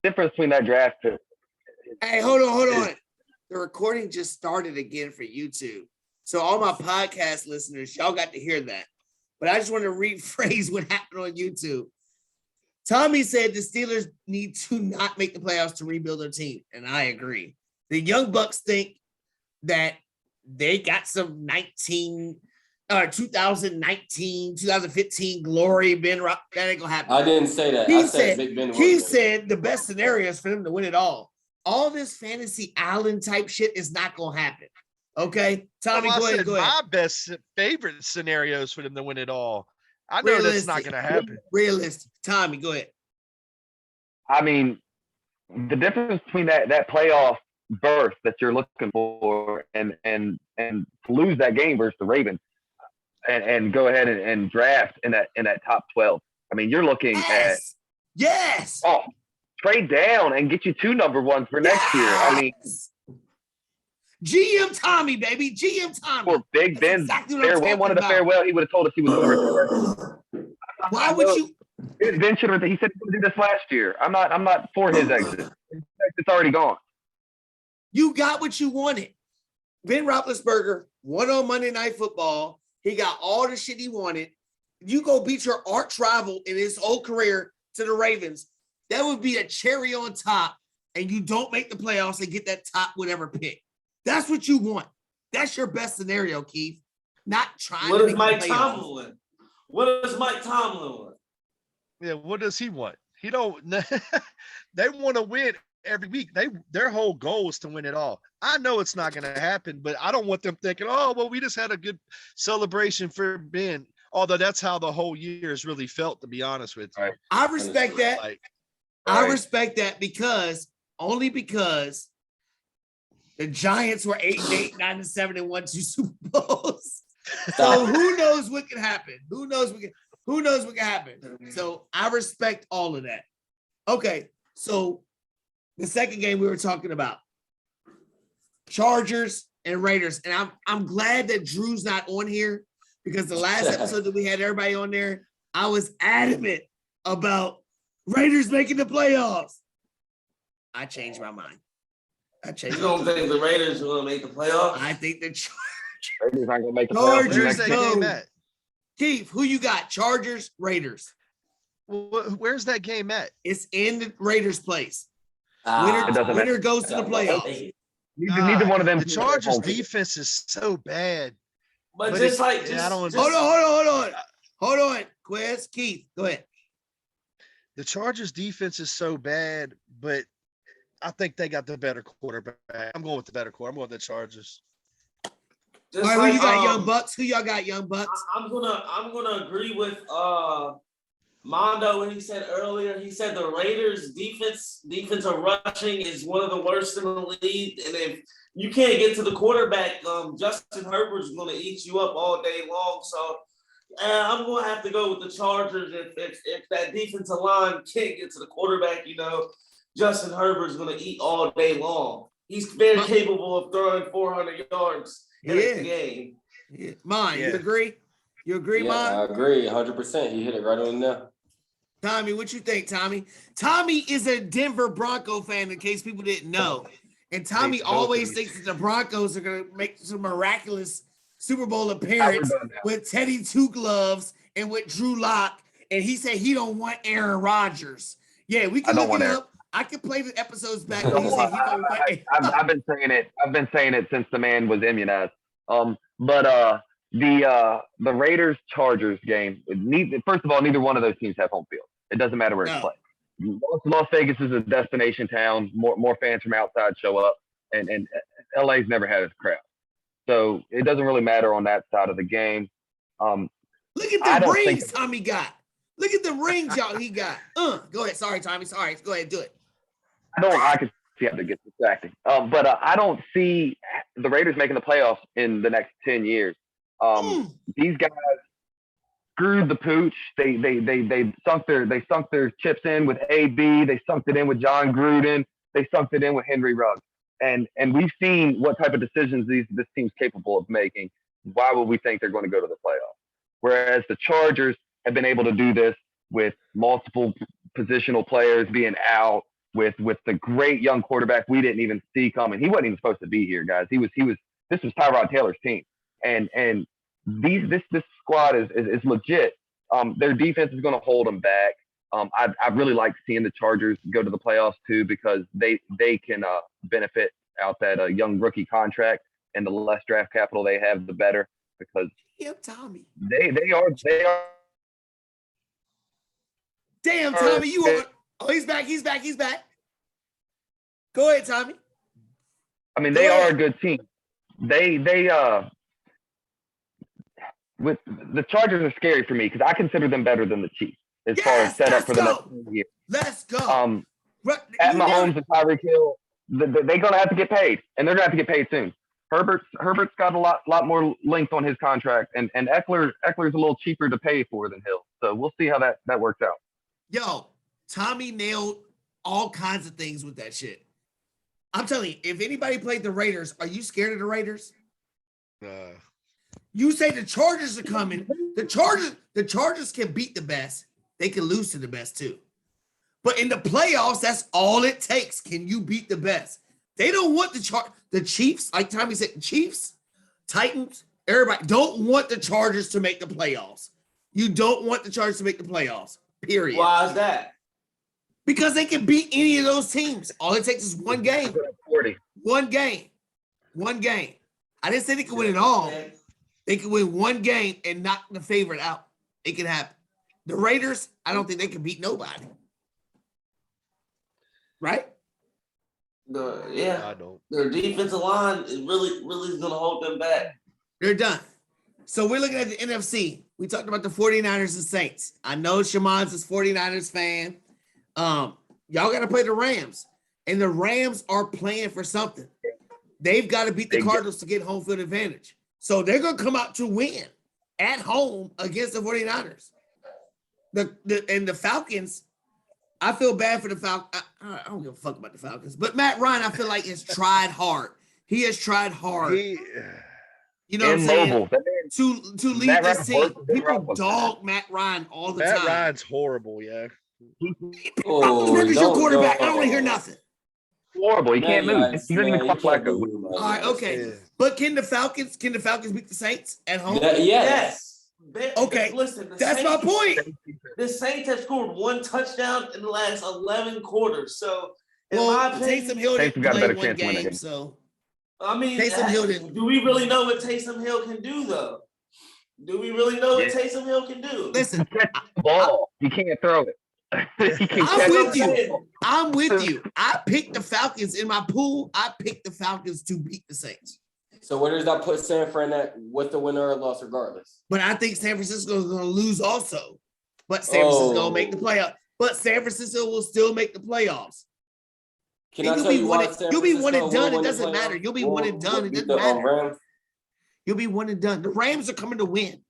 difference between that draft. Hey, hold on. The recording just started again for YouTube. So all my podcast listeners, y'all got to hear that. But I just want to rephrase what happened on YouTube. Tommy said the Steelers need to not make the playoffs to rebuild their team. And I agree. The Young Bucks think that they got some 2019, 2015 glory. Ben Rock, that ain't gonna happen. I didn't say that. I said Big Ben. He said the best scenario is for them to win it all. All this fantasy island type shit is not gonna happen. Okay, Tommy, go ahead. My best favorite scenarios for them to win it all. I know that's not gonna happen. Realistic. Tommy, go ahead. I mean, the difference between that playoff berth that you're looking for and to lose that game versus the Ravens and go ahead and draft in that top 12. I mean, you're looking at trade down and get you 2 number ones for next year. I mean, GM Tommy, baby. GM Tommy. For Big Ben, wanted to farewell. He would have told us he was going to retire. Why would you? Ben should have. He said he would do this last year. I'm not for his exit. It's already gone. You got what you wanted. Ben Roethlisberger won on Monday Night Football. He got all the shit he wanted. You go beat your arch rival in his whole career to the Ravens. That would be a cherry on top, and you don't make the playoffs and get that top whatever pick. That's what you want. That's your best scenario, Keith. Not trying what to make Mike Tomlin win? What does Mike Tomlin want? Yeah, what does he want? He don't. They want to win every week. Their whole goal is to win it all. I know it's not going to happen, but I don't want them thinking, oh, well, we just had a good celebration for Ben. Although that's how the whole year has really felt, to be honest with you. Right. I respect that. I respect that because the Giants were 8-8, 9-7, and won 2 Super Bowls. So who knows what can happen? Who knows what can happen? So I respect all of that. Okay, so the second game we were talking about, Chargers and Raiders, and I'm glad that Drew's not on here because the last episode that we had everybody on there, I was adamant about Raiders making the playoffs. I changed my mind. You don't think the Raiders are going to make the playoffs? I think the Raiders aren't going to make the Chargers. Where's that game at? Keith, who you got? Chargers, Raiders. Well, where's that game at? It's in the Raiders' place. Winner goes to the playoffs. Neither one of them. The Chargers' defense is so bad. But just like, Hold on, Quiz. Keith, go ahead. The Chargers' defense is so bad, but I think they got the better quarterback. I'm going with the better quarterback. I'm going with the Chargers. All right, who you got, Young Bucks? Who y'all got, Young Bucks? I'm gonna agree with Mondo when he said earlier. He said the Raiders' defensive rushing is one of the worst in the league, and if you can't get to the quarterback, Justin Herbert's going to eat you up all day long. So I'm going to have to go with the Chargers. If that defensive line can't get to the quarterback, Justin Herbert's going to eat all day long. He's very capable of throwing 400 yards in a game. Yeah. You agree? You agree, Yeah, Mon? I agree 100%. He hit it right on there. Tommy, what you think, Tommy? Tommy is a Denver Bronco fan, in case people didn't know. And Tommy always thinks that the Broncos are going to make some miraculous Super Bowl appearance with Teddy Two Gloves and with Drew Lock. And he said he don't want Aaron Rodgers. Yeah, we can look it up. I can play the episodes back. When he said he don't want I've been saying it. I've been saying it since the man was immunized. The Raiders Chargers game. First of all, neither one of those teams have home field. It doesn't matter where it's played. Las Vegas is a destination town. More fans from outside show up, and LA's never had a crowd, so it doesn't really matter on that side of the game. Look at the rings Tommy got. Look at the rings he got. Go ahead. Sorry, Tommy. Sorry. Go ahead. Do it. I can see how to get distracting. But I don't see the Raiders making the playoffs in the next 10 years. These guys screwed the pooch. They sunk their chips in with AB. They sunk it in with John Gruden. They sunk it in with Henry Ruggs. And we've seen what type of decisions this team's capable of making. Why would we think they're going to go to the playoffs? Whereas the Chargers have been able to do this with multiple positional players being out with the great young quarterback we didn't even see coming. He wasn't even supposed to be here, guys. This was Tyrod Taylor's team. And this squad is legit. Their defense is going to hold them back. I really like seeing the Chargers go to the playoffs too, because they can benefit out that young rookie contract, and the less draft capital they have, the better, because Tommy. They are. Damn, Tommy, you are. Oh, he's back. Go ahead, Tommy. I mean, they are a good team. With the Chargers are scary for me because I consider them better than the Chiefs as far as setup for the next year. Let's go. At Mahomes and Tyreek Hill, they're going to have to get paid, and they're going to have to get paid soon. Herbert's got a lot more length on his contract, and Eckler's a little cheaper to pay for than Hill. So we'll see how that works out. Yo, Tommy nailed all kinds of things with that shit. I'm telling you, if anybody played the Raiders, are you scared of the Raiders? You say the Chargers are coming. The Chargers can beat the best. They can lose to the best too. But in the playoffs, that's all it takes. Can you beat the best? They don't want the Chiefs, like Tommy said, Chiefs, Titans, everybody don't want the Chargers to make the playoffs. You don't want the Chargers to make the playoffs, period. Why is that? Because they can beat any of those teams. All it takes is one game. 40. One game. I didn't say they can win it all. They can win one game and knock the favorite out. It can happen. The Raiders, I don't think they can beat nobody. Right? I don't. Their defensive line is really is going to hold them back. They're done. So we're looking at the NFC. We talked about the 49ers and Saints. I know Shamon's a 49ers fan. Y'all got to play the Rams. And the Rams are playing for something. They've got to beat the Cardinals to get home field advantage. So they're going to come out to win at home against the 49ers. The Falcons, I feel bad for the Falcons. I don't give a fuck about the Falcons. But Matt Ryan, I feel like, has tried hard. He has tried hard. You know what I'm saying? To lead this team. People dog Matt Ryan all the time. Matt Ryan's horrible, yeah. Who's your quarterback? I don't want to hear nothing. Horrible. He can't move. He doesn't even clock like All right, okay. Yeah. But can the Falcons beat the Saints at home? Yes. Okay. Listen, that's my point. The Saints have scored one touchdown in the last 11 quarters. So, my opinion, Taysom Hill didn't got a better play one chance game. So, I mean, Taysom Hill didn't. Do we really know what Taysom Hill can do, though? Do we really know what Taysom Hill can do? Listen, the ball. He can't throw it. I'm with you. I picked the Falcons in my pool. I picked the Falcons to beat the Saints. So where does that put San Fran at with the winner or loss regardless? But I think San Francisco is going to lose also. But San Francisco will make the playoffs. But San Francisco will still make the playoffs. Can I tell you why you'll be one and done. It doesn't matter. You'll be one and done. It doesn't matter. You'll be one and done. The Rams are coming to win.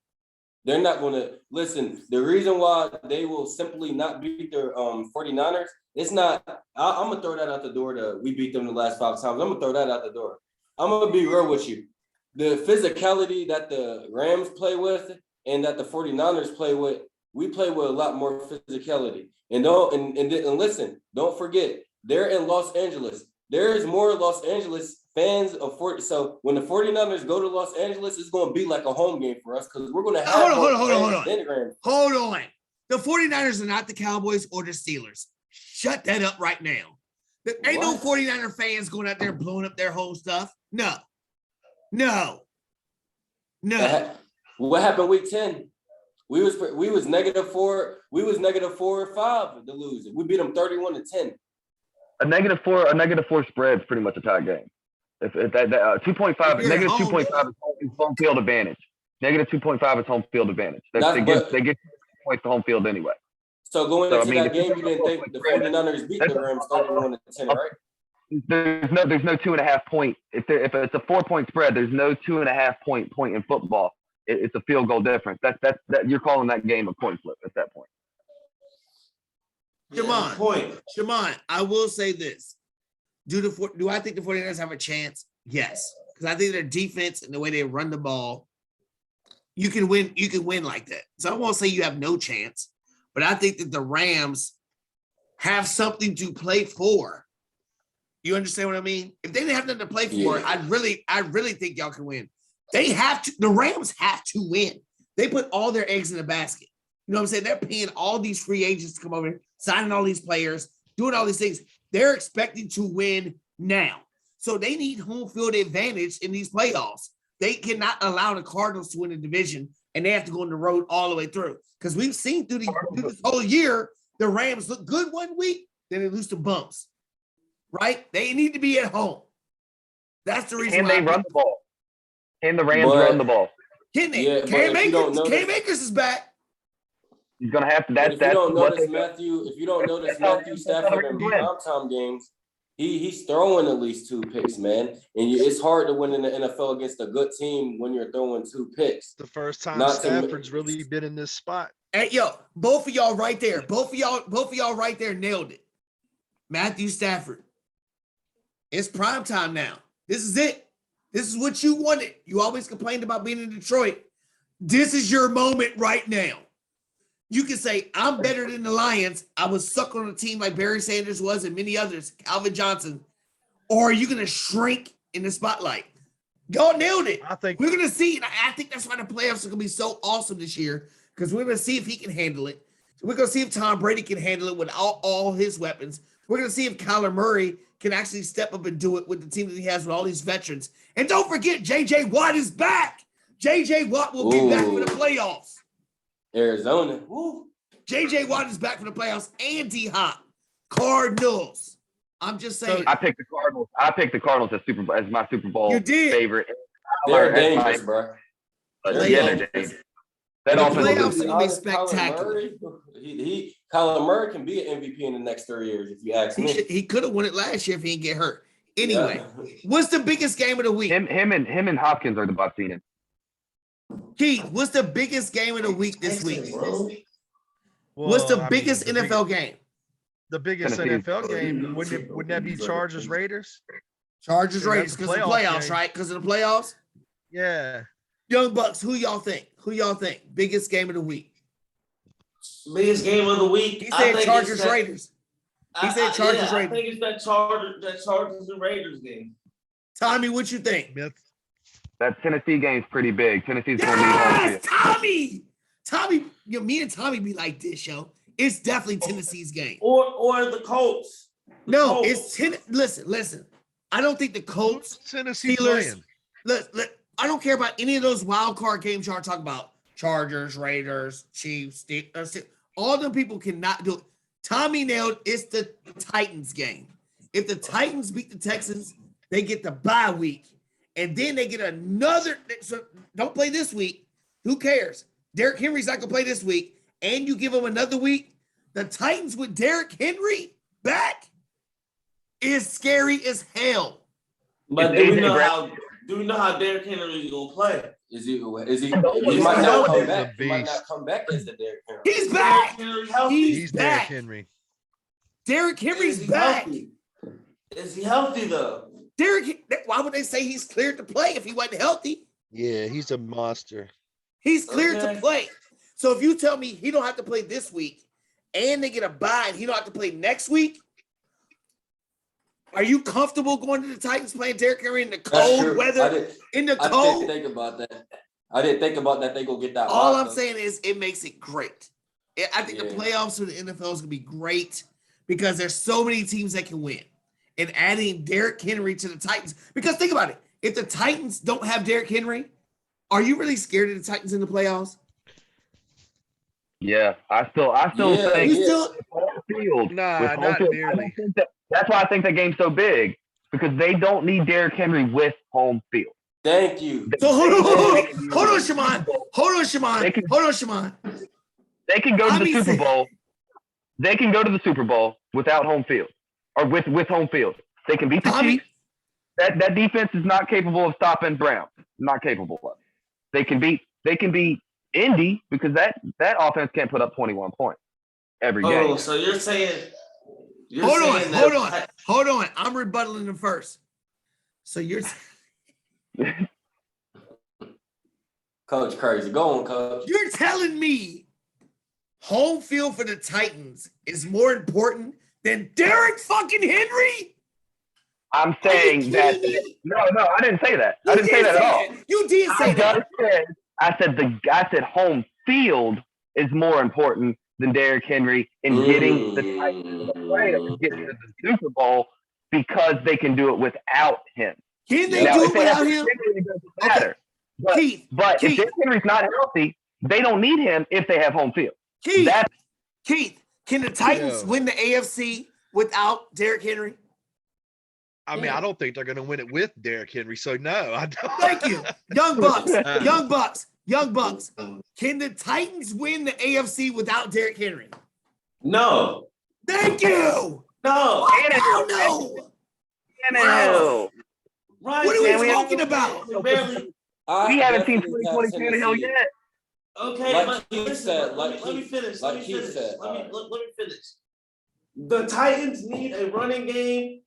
They're not going to listen. The reason why they will simply not beat their 49ers, it's not. I'm going to throw that out the door. We beat them the last 5 times. I'm going to throw that out the door. I'm going to be real with you. The physicality that the Rams play with and that the 49ers play with, we play with a lot more physicality. And listen, don't forget, they're in Los Angeles. There is more Los Angeles fans of 40. So when the 49ers go to Los Angeles, it's going to be like a home game for us because we're going to have Hold on. The 49ers are not the Cowboys or the Steelers. Shut that up right now. There ain't no 49er fans going out there blowing up their whole stuff. No. What happened week 10? We was -4. We was -4 or 5 to lose it. We beat them 31-10. A -4 spread is pretty much a tie game. If that 2.5, -2.5 is home field advantage. -2.5 is home field advantage. They get points to home field anyway. So going into that game, you didn't think the 49ers beat the Rams 31-10, right? There's no 2.5 point. If it's a 4-point spread, there's no 2.5 point in football. It's a field goal difference. That you're calling that game a coin flip at that point. Shimon, I will say this. Do I think the 49ers have a chance? Yes. Because I think their defense and the way they run the ball, you can win like that. So I won't say you have no chance, but I think that the Rams have something to play for. You understand what I mean? If they didn't have nothing to play for, I really think y'all can win. They have to. The Rams have to win. They put all their eggs in the basket. You know what I'm saying? They're paying all these free agents to come over, signing all these players, doing all these things. They're expecting to win now. So they need home field advantage in these playoffs. They cannot allow the Cardinals to win the division, and they have to go on the road all the way through. Because we've seen through this whole year, the Rams look good one week, then they lose to bumps. Right? They need to be at home. That's the reason why. Can they run the ball? Can the Rams run the ball? Can they? Yeah, Cam Akers is back. He's gonna have to. If you don't notice Matthew Stafford in primetime games, he's throwing at least 2 picks, man. And it's hard to win in the NFL against a good team when you're throwing 2 picks. The first time Stafford's really been in this spot. Hey, yo, both of y'all right there. Both of y'all right there nailed it. Matthew Stafford. It's prime time now. This is it. This is what you wanted. You always complained about being in Detroit. This is your moment right now. You can say, I'm better than the Lions. I was suck on a team like Barry Sanders was and many others, Calvin Johnson. Or are you going to shrink in the spotlight? Y'all nailed it. We're going to see. And I think that's why the playoffs are going to be so awesome this year, because we're going to see if he can handle it. We're going to see if Tom Brady can handle it with all his weapons. We're going to see if Kyler Murray can actually step up and do it with the team that he has with all these veterans. And don't forget, J.J. Watt is back. J.J. Watt will be back for the playoffs. Arizona. J.J. Watt is back for the playoffs, and D-Hop. Cardinals. I'm just saying. I picked the Cardinals. I picked the Cardinals as my Super Bowl favorite. They're dangerous, bro. Yeah, they're dangerous. The playoffs are going to be spectacular. Kyler Murray can be an MVP in the next 3 years, if you ask me. He could have won it last year if he didn't get hurt. Anyway, what's the biggest game of the week? Him and Hopkins are the Buccaneers. Keith, what's the biggest game of the week this week? What's the biggest NFL game? The biggest NFL game, wouldn't that be Chargers Raiders? Chargers Raiders because of the playoffs, right? Because of the playoffs? Yeah. Young Bucks, who y'all think? Biggest game of the week? Biggest game of the week. He said Chargers Raiders. He said Chargers Raiders. I think it's that Chargers and Raiders game. Tommy, what you think? That Tennessee game's pretty big. Tennessee's going to be home. Tommy, me and Tommy be like this, yo. It's definitely Tennessee's game. Or the Colts. It's listen. I don't think the Colts, Tennessee Steelers. I don't care about any of those wild card games y'all talk about. Chargers, Raiders, Chiefs, all them people cannot do it. Tommy nailed it's the Titans game. If the Titans beat the Texans, they get the bye week. And then they get another. So don't play this week. Who cares? Derrick Henry's not going to play this week. And you give him another week. The Titans with Derrick Henry back is scary as hell. But do we know how Derrick Henry is going to play? Is he? He might not come back. He might not come back as the Derrick Henry. He's back. He's Derrick Henry. Derrick Henry's back. Is he healthy though? Why would they say he's cleared to play if he wasn't healthy? Yeah, he's a monster. He's cleared to play. So if you tell me he don't have to play this week and they get a bye and he don't have to play next week, are you comfortable going to the Titans playing Derrick Henry in the cold weather? I didn't think about that. I didn't think about that. They go get that. All I'm saying is it makes it great. I think the playoffs for the NFL is going to be great because there's so many teams that can win. And adding Derrick Henry to the Titans, because think about it. If the Titans don't have Derrick Henry, are you really scared of the Titans in the playoffs? Yeah, I still think home field. Nah, not nearly. That's why I think that game's so big, because they don't need Derrick Henry with home field. Thank you. So hold on, Shimon. They can go to the Super Bowl. They can go to the Super Bowl without home field, or with home field. They can beat the Chiefs. That defense is not capable of stopping Brown. Not capable of. They can beat Indy, because that offense can't put up 21 points every game. Oh, so you're saying hold on. I'm rebuttaling them first. So you're Coach crazy. Go on, Coach. You're telling me home field for the Titans is more important than Derrick fucking Henry? I'm saying that. No, I didn't say that. I didn't say that at all. You did say that. I said home field is more important than Derrick Henry in getting the Titans to the playoffs, getting to the Super Bowl, because they can do it without him. Can they do it without him? It doesn't matter. Okay. But if Derrick Henry's not healthy, they don't need him if they have home field. Keith, can the Titans win the AFC without Derrick Henry? I mean, I don't think they're going to win it with Derrick Henry. So no, I don't. Thank you, Young Bucks. Can the Titans win the AFC without Derrick Henry? No. Thank you. No. No. Right. What are we talking about? We haven't seen 2020 Tannehill yet. Okay, like but said, let me finish. Let me finish. The Titans need a running game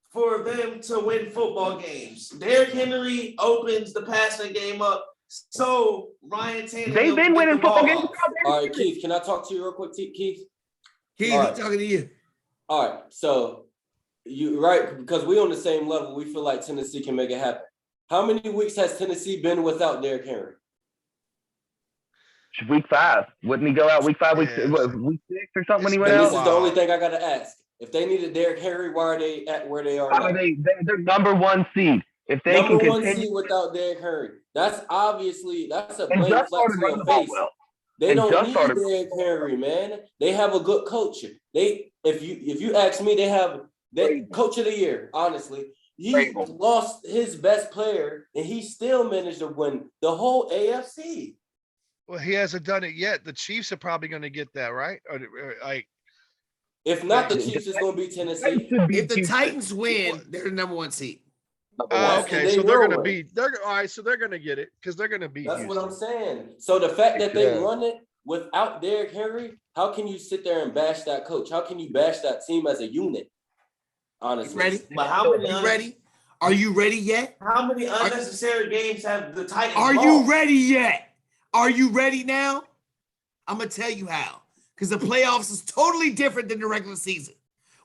for them to win football games. Derrick Henry opens the passing game up, so Ryan Tannehill. They've been winning football games. All right, Keith, can I talk to you real quick, Keith? Keith, I'm talking to you. All right, so you right, because we on the same level, we feel like Tennessee can make it happen. How many weeks has Tennessee been without Derrick Henry? Week 5. Wouldn't he go out week 5, week 6 or something when he went out? This is the only thing I got to ask. If they needed Derrick Henry, why are they at where they are now? They're number 1 seed. If they number can one continue seed without Derrick Henry, that's a blame flex started to your running the ball face. well. They don't need Derrick Henry, man. They have a good coach. If you ask me, they coach of the year, honestly. He lost his best player, and he still managed to win the whole AFC. Well, he hasn't done it yet. The Chiefs are probably going to get that, right? Or like, if not, the Chiefs is going to be Tennessee. If the Titans win, they're the number 1 seed. Okay, so they're going to be. All right, so they're going to get it because they're going to beat. That's what I'm saying. So the fact that they run it without Derrick Henry, how can you sit there and bash that coach? How can you bash that team as a unit? Honestly, ready? But how many? Ready? Are you ready yet? How many unnecessary games have the Titans? Are you ready yet? Are you ready now? I'm gonna tell you how. Because the playoffs is totally different than the regular season.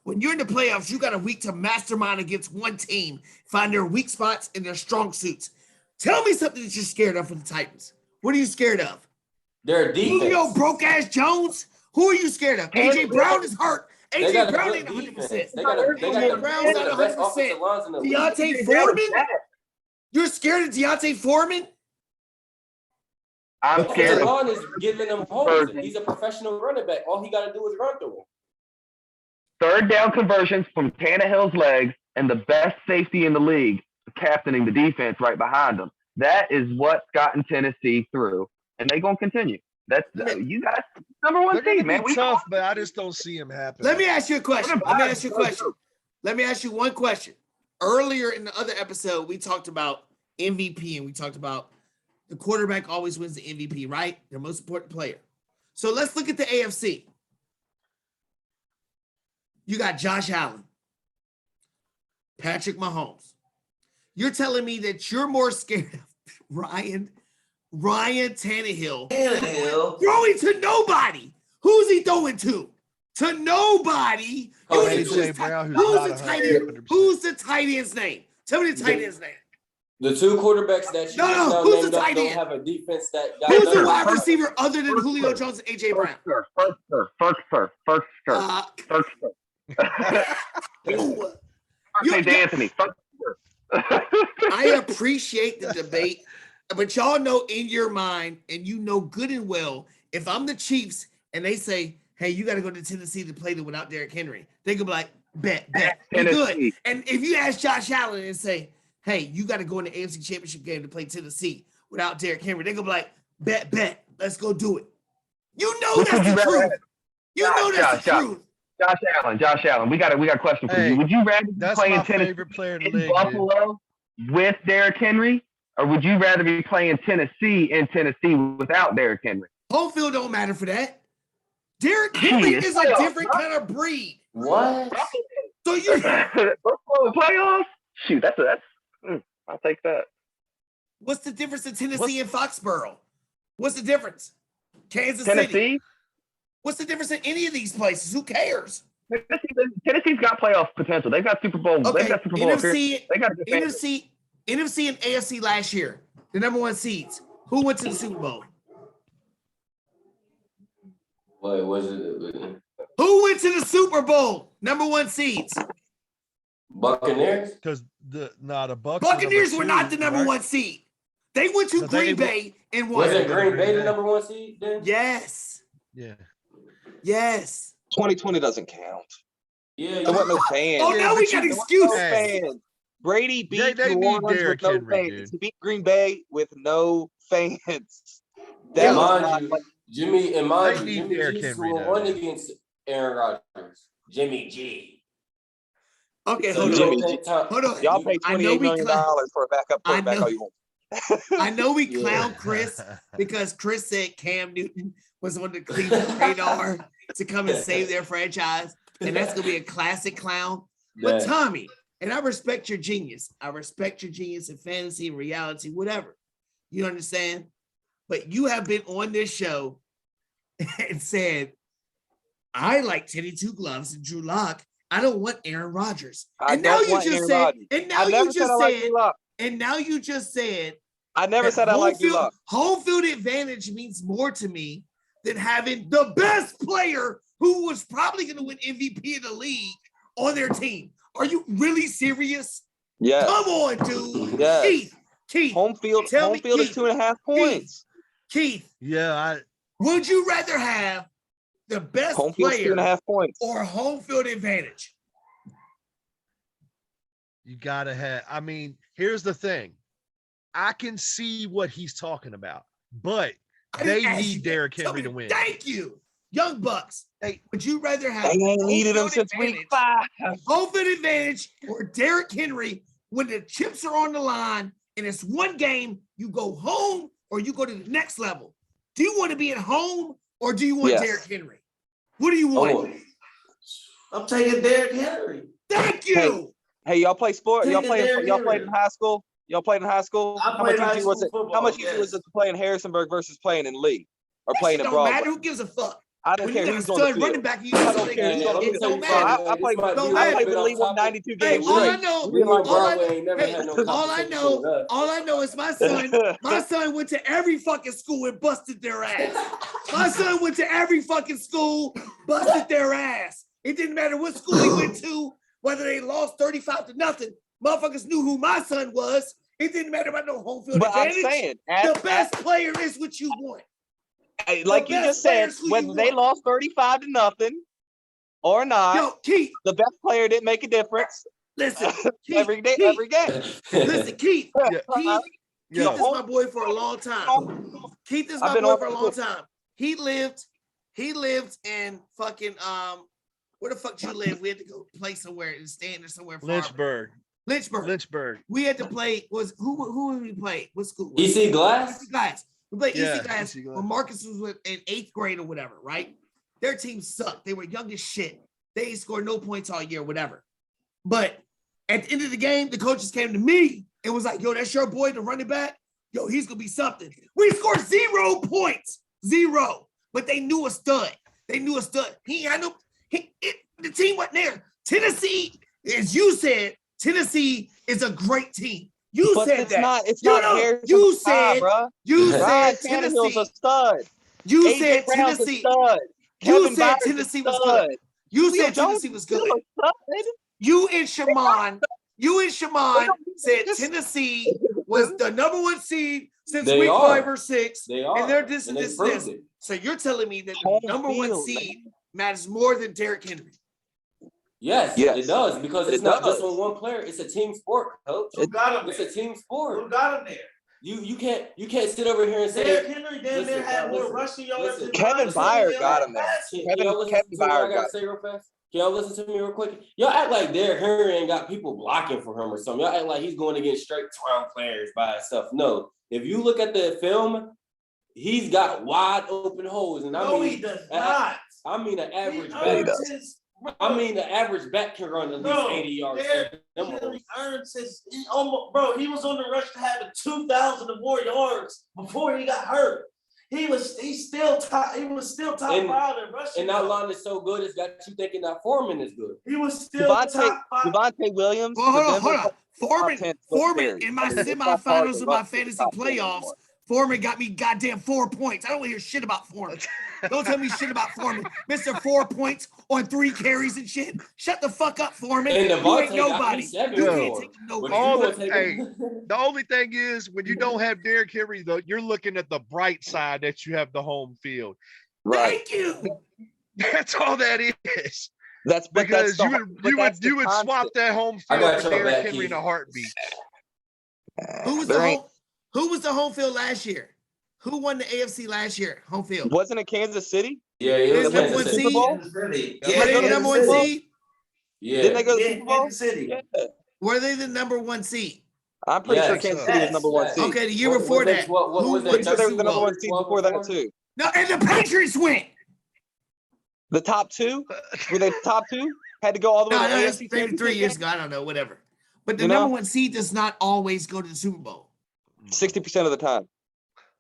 When you're in the playoffs, you got a week to mastermind against one team, find their weak spots and their strong suits. Tell me something that you're scared of for the Titans. What are you scared of? Their defense. Julio broke-ass Jones? Who are you scared of? A.J. Brown is hurt. A.J. Brown ain't 100%. A.J. Brown's not 100%. Deontay Foreman? You're scared of Deontay Foreman? I'm scared. Javon is giving them holes. He's a professional running back. All he got to do is run through him. Third down conversions from Tannehill's legs and the best safety in the league, captaining the defense right behind him. That is what's gotten Tennessee through, and they're going to continue. That's you guys number 1 seed, man. We tough, but I just don't see him happening. Let me ask you a question. Let me ask you one question. Earlier in the other episode, we talked about MVP and we talked about the quarterback always wins the MVP, right? Their most important player. So let's look at the AFC. You got Josh Allen, Patrick Mahomes. You're telling me that you're more scared of Ryan Tannehill throwing to nobody. Who's he throwing to? To nobody. Who's the tight end's name? Tell me the tight end's name. The 2 quarterbacks that you who's the tight don't end? have a defense that got Who's the wide receiver other than Julio Jones and A.J. Brown? Anthony. I appreciate the debate, but y'all know in your mind, and you know good and well, if I'm the Chiefs and they say, hey, you got to go to Tennessee to play them without Derrick Henry, they could be like, bet, you're good. And if you ask Josh Allen and say, hey, you got to go in the AFC Championship game to play Tennessee without Derrick Henry, they gonna be like, bet, let's go do it. You know that's the truth. You know that's the truth. Josh Allen, we got a question for you. Would you rather be playing Tennessee in Buffalo with Derrick Henry, or would you rather be playing Tennessee in Tennessee without Derrick Henry? Home field don't matter for that. Derrick Henry is a different kind of breed. What? So you playoffs? Shoot, I'll take that. What's the difference in Tennessee and Foxborough? What's the difference? Kansas Tennessee? City. What's the difference in any of these places? Who cares? Tennessee's got playoff potential. They've got Super Bowl. Okay, They've got Super Bowl appearance. NFC, They got a good fan base. NFC and AFC last year, the number one seeds. Who went to the Super Bowl? Wait, was it Who went to the Super Bowl? Number one seeds. Buccaneers? Because the Bucs. Buccaneers were not the number one seed. They went to Green Bay and won. Was it Green Bay the number one seed then? Yes. Yeah. Yes. 2020 doesn't count. Yeah. There wasn't no fans. Oh, now we got excuses. No fans. Brady beat they New need Orleans Derrick with no Henry, fans. dude. He beat Green Bay with no fans. Yeah, That was mind you, like, Jimmy and mind They you, need Jimmy Derrick G Henry scored now, one man. against Aaron Rodgers. Jimmy G. Okay, So hold Jimmy on. G. Hold on. y'all pay I know $28 million for a backup quarterback all you want. I know we Yeah. clown Chris because Chris said Cam Newton was on the Cleveland radar to come and save their franchise. And that's going to be a classic clown. But Yeah. Tommy, and I respect your genius. I respect your genius in fantasy, reality, whatever. You understand? But you have been on this show and said, I like Teddy Two Gloves and Drew Lock. I don't want Aaron Rodgers. I And now don't you want just Aaron said, Rodgers. and now I you never said just I like said, Drew Lock. and now you just said, I never said I like Drew Lock. home field advantage means more to me than having the best player who was probably going to win MVP of the league on their team. Are you really serious? Yeah. Come on, dude. Yes. Keith, Home field Tell me, is Keith. 2.5 points. Keith, Yeah, would you rather have the best Home field is player 2.5 points. or home field advantage? you gotta have. I mean, here's the thing. I can see what he's talking about, but I didn't they ask you need that. Derrick Tell Henry me- to win. Thank you. Young Bucks. Hey, would you rather have They ain't home needed him field since week advantage 5. home field advantage or Derrick Henry when the chips are on the line and it's one game, you go home or you go to the next level? Do you want to be at home or do you want Yes. Derrick Henry? What do you want? I'm taking Derrick Henry. Thank you. Hey, y'all play sport? Y'all Taking Derrick played in Henry. high school? Y'all played in high school? I played high school football, How much easier was yes. it to play in Harrisonburg versus playing in Lee or That playing shit in don't Broadway? matter. Who gives a fuck? I don't When care you got a who's on the stud running field. back, you I just don't like, care. it Let me don't tell you matter. something. I played in Lee, won 92 Hey, games all I straight. know, We like all I Broadway ain't never hey, had no all I competition with us. all I know is my son went to every fucking school and busted their ass. My son went to every fucking school, busted their ass. It didn't matter what school he went to, whether they lost 35-0. Motherfuckers knew who my son was. It didn't matter about no home field But I'm advantage. saying, The best player is what you want. like the you best just said, players who you whether they want. lost 35-0 or not, Yo, Keith, the best player didn't make a difference listen. Keith, every day, Keith, every game. listen, Keith. Yeah. Keith Yeah. is my boy for a long time. Keith is I've my been boy on for a the long foot. time. He lived in fucking where the fuck you live? We had to go play somewhere and stand or somewhere far. Lynchburg. Lynchburg. We had to play. Who would we play? What school? was it? EC Glass? EC Glass. We played Yeah, EC Glass EC Glass. when Marcus was in 8th grade or whatever, right? Their team sucked. They were young as shit. They ain't scored no points all year, whatever. But at the end of the game, the coaches came to me and was like, yo, that's your boy, the running back. Yo, he's going to be something. We scored 0 points. 0. But they knew a stud. They knew a stud. The team wasn't there. Tennessee, as you said, Tennessee is a great team. You But said it's that. not. It's You not know, Harrison. you said- bro. You Ryan said Tannehill's a Tennessee. stud. You AJ said Brown's a Tennessee. stud. You Kevin said Byard's a Tennessee was stud. good. You Julio said Jones Tennessee was is still good. a stud. You and Shaman said Tennessee was the number 1 seed since They week are. 5 or 6. They are. And they're this And and they this. proved it. So you're telling me that Home the number 1 field, seed matters more than Derrick Henry? Yes, Yes. it does, because it's It not does. just on one player. It's a team sport, coach. Who got him It's a there? team sport. Who got him there? You can't sit over here and say Derrick Henry damn near listen, had more listen, rushing yards listen. than Kevin Ryan Byard Tannehill got had him there. last year. Can y'all listen Kevin to what I Byard gotta got say real fast? Can y'all listen to me real quick? Y'all act like Derrick Henry ain't got people blocking for him or something. Y'all act like he's going against straight round players by himself. No. If you look at the film, he's got wide open holes. And No, he does not. I mean an average He back. earns his- I mean the average back can run at least Bro, 80 yards. Derrick Them Henry holes. earns his. He was on the rush to having 2,000 or more yards before he got hurt. He's still top. He was still top And- 5 in rushing. And that line is so good, it's got you thinking that Foreman is good. He was still top 5. Devontae Williams. Well, hold for on. Denver, Foreman, 10 Foreman in my It's not hard semifinals to of my rush to the fantasy top 10 playoffs, anymore. Foreman got me goddamn 4 points. I don't want to hear shit about Foreman. Don't tell me shit about Foreman. Mr. 4 points on 3 carries and shit. Shut the fuck up, Foreman. And You Devontae ain't got me nobody. 7 You Yo. can't more. take But nobody. you All gonna the- take hey, him. The only thing is when you don't have Derrick Henry, though, you're looking at the bright side that you have the home field. Right. Thank you. That's all that is. That's Because that's you would swap that home I field got for your Derrick back, Henry in Keith. a heartbeat. Who was the home field last year? Who won the AFC last year? Home field. Wasn't it Kansas City? Yeah, it was Is number Kansas one City. seed? Kansas City. Were Yeah, they the Kansas number one City. seed? Yeah. Didn't they go to the Yeah, Super Bowl? Kansas City. Yeah. Were they the number 1 seed? I'm pretty sure Yes. Kansas City was number 1 Yes. seed. Okay, the year What- before what they- that. what who was they, went Pretty to sure the they were Super the number Bowl? 1 seed before that too. No, and the Patriots went. The top 2? Were they the top 2? Had to go all the way No, to the that's AFC maybe Championship 3 years game? ago. I don't know, whatever. But the You know? number 1 seed does not always go to the Super Bowl. 60% of the time.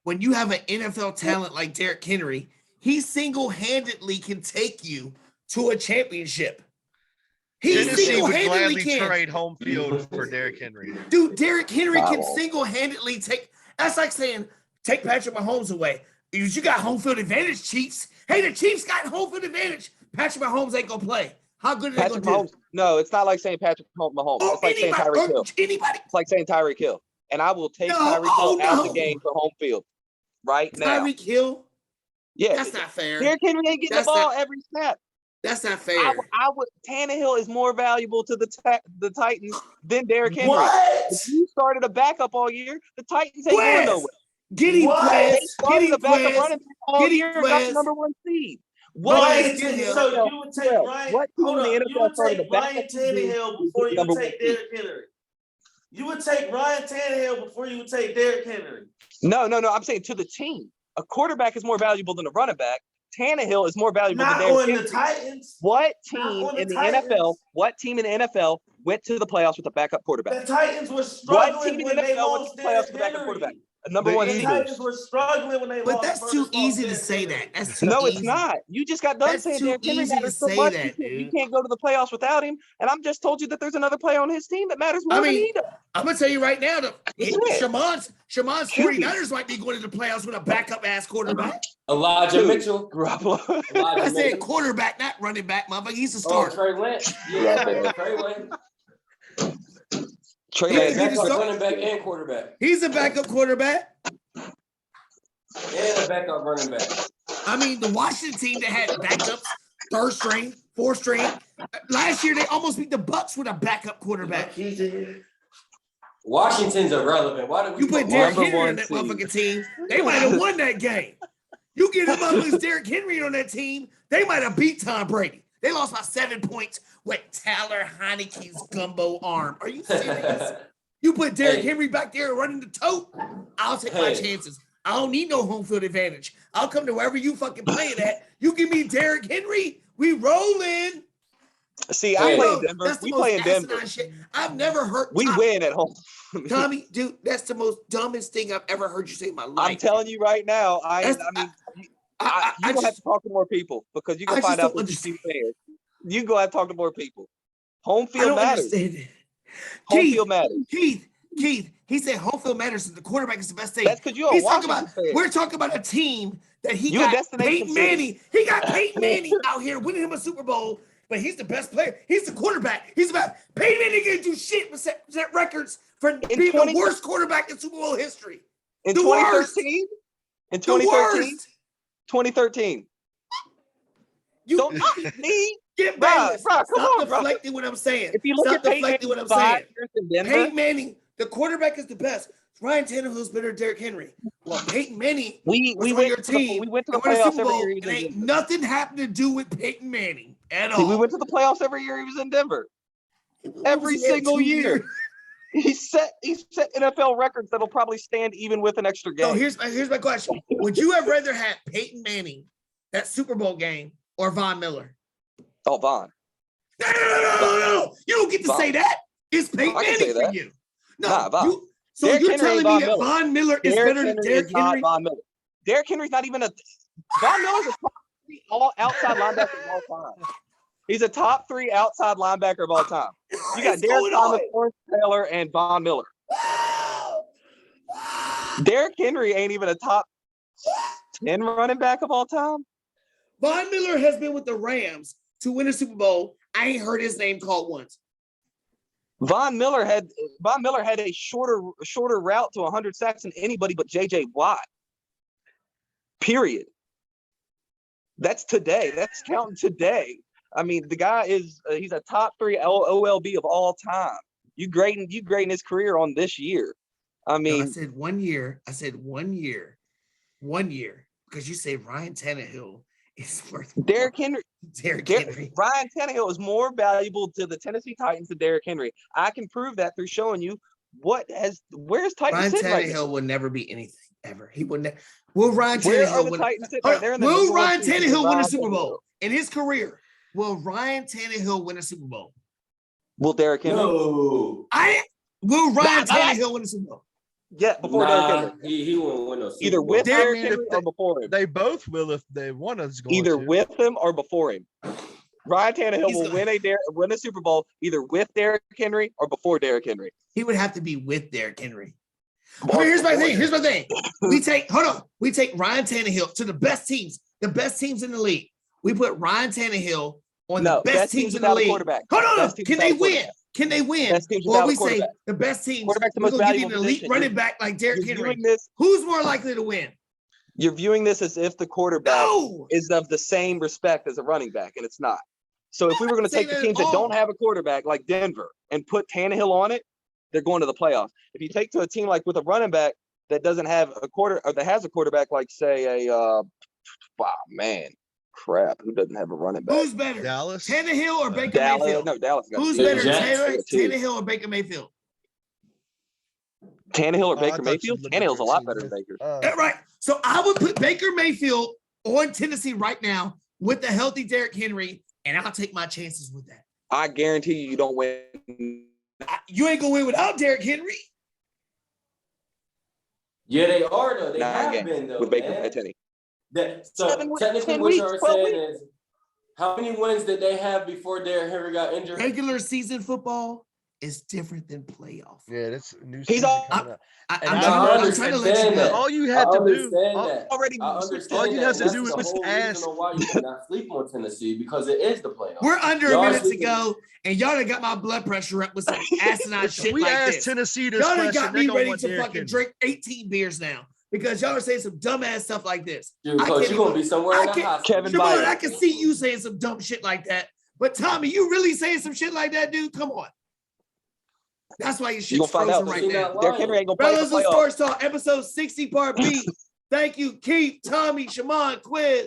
When you have an NFL talent like Derrick Henry, he single-handedly can take you to a championship. He Tennessee would single-handedly gladly can. trade home field for Derrick Henry. Dude, Derrick Henry I can won't. single-handedly take. That's like saying, take Patrick Mahomes away. You got home field advantage, Chiefs. Hey, the Chiefs got home field advantage. Patrick Mahomes ain't gonna play. How good are they Patrick gonna Mahomes. No, it's not like saying Patrick Mahomes. do? It's like saying Anybody, Tyreek Hill. anybody. It's like saying Tyreek Hill. And I will take No, Tyreek Hill out no. the game for home field right now. Tyreek Hill. Yeah. That's not fair. Derrick Henry ain't getting That's the ball not- every snap. That's not fair. I would. Tannehill is more valuable to the Titans than Derrick Henry. What? If you started a backup all year, the Titans ain't going Quez. nowhere. Get him, What? Quez. They Get started him, a backup Quez. running back all Get him, year and got the Quez. number 1 seed. Ryan Get him. So you would take Ryan. What team Hold in the up. You would NFL started take a backup Ryan team Tannehill before you number would take 1 seed? Derrick Henry. You would take Ryan Tannehill before you would take Derrick Henry. No. I'm saying to the team. A quarterback is more valuable than a running back. Tannehill is more valuable Not than Derrick on Henry. the Titans. What Not team on the in the Titans. NFL? What team in the NFL went to the playoffs with a backup quarterback? The Titans were What struggling team in when the they NFL went to lost the playoffs Derrick with a backup Henry. quarterback? A number The 1 The seed. Titans were struggling when they But lost. that's first too lost easy to Derrick say Henry. that. That's too No, easy. it's not. You just got done That's saying too Derrick Henry easy to matters so say much. that, You dude. can't go to the playoffs without him. And I'm just told you that there's another player on his team that matters more I than mean, he does. I'm gonna tell you right now, Shaman's Should 49ers might be going to the playoffs with a backup ass quarterback. Elijah Dude. Mitchell. Garoppolo. I Elijah said Mitchell. quarterback, not running back, motherfucker. He's a Oh, starter. Trey Lance. Yeah, Trey Lance. Trey Yeah, Lance. he Backup just- running back and quarterback. He's a backup quarterback. And a backup running back. I mean, the Washington team that had backups, 3rd string, 4th string. Last year, they almost beat the Bucks with a backup quarterback. Washington's irrelevant. Why did we You put put Derrick Number Henry on 1 that seed. motherfucking team, they might have won that game. You get him up with Derrick Henry on that team, they might have beat Tom Brady. They lost by 7 points with Tyler Heineke's gumbo arm. Are you serious? You put Derrick Hey. Henry back there running the tote, I'll take my Hey. chances. I don't need no home field advantage. I'll come to wherever you fucking playing at. You give me Derrick Henry, we rolling. See, Hey. I play Bro, in Denver. that's the We most play in Denver. asinine shit. I've never heard We win at home. Tommy, dude, that's the most dumbest thing I've ever heard you say in my life. I'm telling you right now. I mean, I you're going to have to talk to more people because you're going I to find just out don't what you fair. You're going to have to talk to more people. Home I field don't matters. understand it. Home Keith, field matters. Keith, he said home field matters and the quarterback is the best thing. That's because you're a He's talking Washington about, fan. we're talking about a team that he You a got destination Peyton city. Manning. He got Peyton Manning out here winning him a Super Bowl, but he's the best player. He's the quarterback. He's about Peyton Manning didn't do shit but set records for being the worst quarterback in Super Bowl history. In The 2013? In The 2013? worst. 2013. You Don't cheat me. get Bruh, back. come Stop on, bruh. deflecting what I'm saying. If you look Stop at Peyton deflecting what I'm Manning's 5 saying. years in Denver, Peyton Manning, the quarterback is the best. Ryan Tannehill's better than Derrick Henry. Well, Peyton Manning we was on went your to team. we went to the and won a playoffs Super every Bowl, year he and was in ain't Denver. nothing happened to do with Peyton Manning at all. See, we went to the playoffs every year he was in Denver. What Every was he at, single 2 year. years? He set NFL records that'll probably stand even with an extra game. So here's my question. Would you have rather had Peyton Manning, that Super Bowl game, or Von Miller? Oh, Vaughn. No. You don't get to Von. say that. It's Peyton I can say Manning for that. you. No, Nah, Von. so Derrick you're Henry telling ain't me Von that Miller. Von Miller is Derrick better than Henry Derrick is not Henry? Von Miller. Derrick Henry's not even Von Miller's a top 3 all outside linebacker of all time. He's a top 3 outside linebacker of all time. You got Derrick Thomas, Lawrence Taylor, and Von Miller. Derrick Henry ain't even a top 10 running back of all time. Von Miller has been with the Rams to win a Super Bowl. I ain't heard his name called once. Von Miller had a shorter route to 100 sacks than anybody but J.J. Watt. Period. That's today. That's counting today. I mean, the guy he's a top 3 OLB of all time. You grading his career on this year. I mean, no, I said 1 year. I said 1 year. 1 year. Because you say Ryan Tannehill is worth Derrick Henry. Henry. Ryan Tannehill is more valuable to the Tennessee Titans than Derrick Henry. I can prove that through showing you where's Titans Ryan sitting Tannehill right now? will never be anything ever. He will never. Will Ryan Where are Tannehill the win? Titans sitting right there? Will Ryan Tannehill win a Super Bowl in his career? Will Ryan Tannehill win a Super Bowl? Will Derrick Henry? No. Will Ryan Tannehill win a Super Bowl? Yeah, before Derrick Henry. He won't win no Super Either Bowl. with Derrick Derrick Henry Henry or before him. They both will if they one is going Either to. with him or before him. Ryan Tannehill He's will win a Super Bowl either with Derrick Henry or before Derrick Henry. He would have to be with Derrick Henry. Or Okay, here's my before thing. We take Ryan Tannehill to the best teams in the league. We put Ryan Tannehill on the best teams in the league. Hold on. Can they win? Can they win? Best teams Or without a we say quarterback. the best teams, Quarterback's the we're most going to give you an valuable elite position. running back like Derrick You're Henry. viewing this- Who's more likely to win? You're viewing this as if the quarterback No. is of the same respect as a running back, and it's not. So if we were going to take the teams that don't have a quarterback like Denver and put Tannehill on it, they're going to the playoffs. If you take to a team like with a running back that doesn't have a that has a quarterback like say who doesn't have a running back? Who's better? Dallas? Tannehill or Baker Dallas? Mayfield? No, Dallas. got Who's two. better, Jets. Tannehill or Baker Mayfield? Tannehill or I Baker thought Mayfield? you looked at Tannehill's a their lot team. better than Baker. Right. So I would put Baker Mayfield on Tennessee right now with the healthy Derrick Henry, and I'll take my chances with that. I guarantee you don't win. You ain't gonna win without Derrick Henry. Yeah, they are though. They Nah, have again, been though. with Baker man. and Tenney. So 7 technically, 10 what weeks, you're 12 saying is, how many wins did they have before Derrick Henry got injured? Regular season football is different than playoff. Yeah, that's a new He's season all- coming up. I'm And trying to let you understand know. that. All you had to do, Already I understand all you that, have to and do that's is the whole ask- reason on why you cannot sleep on Tennessee, because it is the playoffs. We're under Y'all a minute to sleeping- go, and y'all done got my blood pressure up with some asinine if shit we like asked this. Tennessee this Y'all done question, got they're me gonna ready want to Derrick fucking Henry. drink 18 beers now because y'all are saying some dumbass stuff like this. Dude, I because can't you're gonna even- be somewhere in I the can't- hospital. Kevin Jamon, Byard. I can see you saying some dumb shit like that, but Tommy, you really saying some shit like that, dude? Come on. That's why your You shit's gonna find frozen out. right He now. not Derrick Henry ain't gonna play the Rellism playoffs. Sports Talk, episode 60, part B. Thank you, Keith, Tommy, Shamon, Quiz.